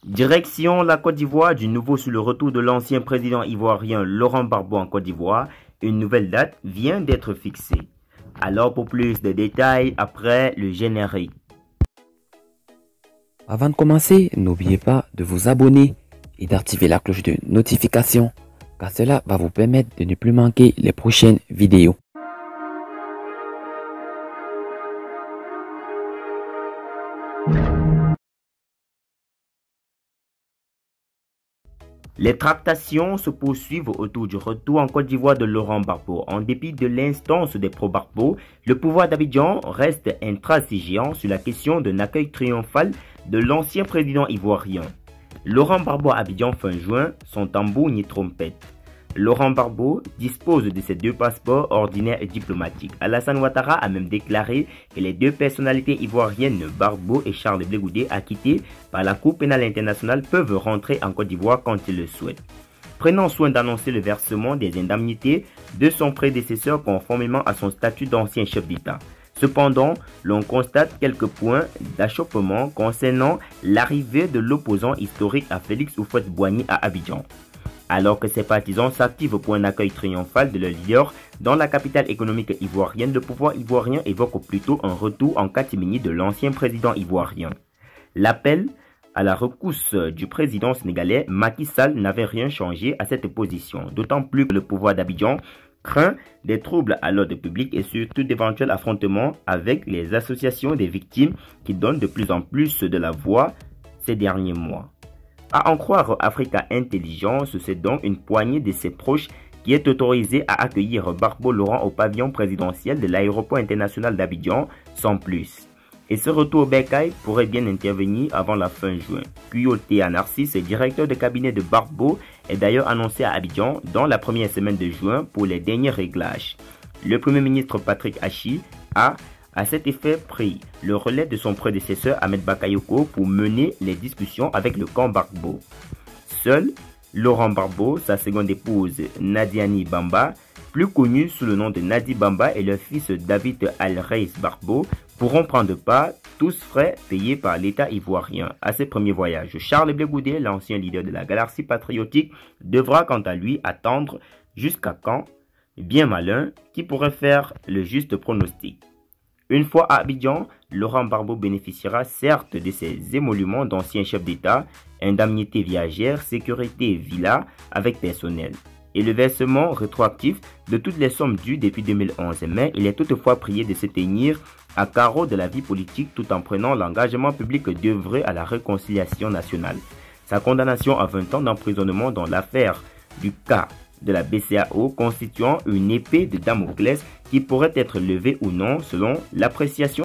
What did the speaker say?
Direction la Côte d'Ivoire, du nouveau sur le retour de l'ancien président ivoirien Laurent Gbagbo en Côte d'Ivoire. Une nouvelle date vient d'être fixée. Alors pour plus de détails, après le générique. Avant de commencer, n'oubliez pas de vous abonner et d'activer la cloche de notification, car cela va vous permettre de ne plus manquer les prochaines vidéos. Les tractations se poursuivent autour du retour en Côte d'Ivoire de Laurent Gbagbo. En dépit de l'instance des pro-Gbagbo, le pouvoir d'Abidjan reste intransigeant sur la question d'un accueil triomphal de l'ancien président ivoirien. Laurent Gbagbo à Abidjan fin juin, son tambour ni trompette. Laurent Gbagbo dispose de ses deux passeports ordinaires et diplomatiques. Alassane Ouattara a même déclaré que les deux personnalités ivoiriennes, Gbagbo et Charles Blé Goudé, acquittés par la Cour pénale internationale, peuvent rentrer en Côte d'Ivoire quand ils le souhaitent. Prenant soin d'annoncer le versement des indemnités de son prédécesseur conformément à son statut d'ancien chef d'État. Cependant, l'on constate quelques points d'achoppement concernant l'arrivée de l'opposant historique à Félix Houphouët-Boigny à Abidjan. Alors que ses partisans s'activent pour un accueil triomphal de leur leader dans la capitale économique ivoirienne, le pouvoir ivoirien évoque plutôt un retour en catimini de l'ancien président ivoirien. L'appel à la rescousse du président sénégalais Macky Sall n'avait rien changé à cette position, d'autant plus que le pouvoir d'Abidjan craint des troubles à l'ordre public et surtout d'éventuels affrontements avec les associations des victimes qui donnent de plus en plus de la voix ces derniers mois. À en croire Africa Intelligence, c'est donc une poignée de ses proches qui est autorisée à accueillir Gbagbo Laurent au pavillon présidentiel de l'aéroport international d'Abidjan, sans plus. Et ce retour Bercail pourrait bien intervenir avant la fin juin. Kuyotea Narcisse, directeur de cabinet de Gbagbo, est d'ailleurs annoncé à Abidjan dans la première semaine de juin pour les derniers réglages. Le premier ministre Patrick Achi a à cet effet pris le relais de son prédécesseur Ahmed Bakayoko pour mener les discussions avec le camp Gbagbo. Seul Laurent Gbagbo, sa seconde épouse Nadiani Bamba, plus connue sous le nom de Nadi Bamba, et leur fils David Al-Reis Gbagbo pourront prendre part, tous frais payés par l'État ivoirien, à ses premiers voyages. Charles Blé Goudé, l'ancien leader de la galaxie patriotique, devra quant à lui attendre jusqu'à quand? Bien malin, qui pourrait faire le juste pronostic. Une fois à Abidjan, Laurent Gbagbo bénéficiera certes de ses émoluments d'ancien chef d'État, indemnité viagère, sécurité villa avec personnel, et le versement rétroactif de toutes les sommes dues depuis 2011. Mais il est toutefois prié de se tenir à carreau de la vie politique tout en prenant l'engagement public d'œuvrer à la réconciliation nationale. Sa condamnation à 20 ans d'emprisonnement dans l'affaire du cas de la BCAO constituant une épée de Damoclès qui pourrait être levée ou non selon l'appréciation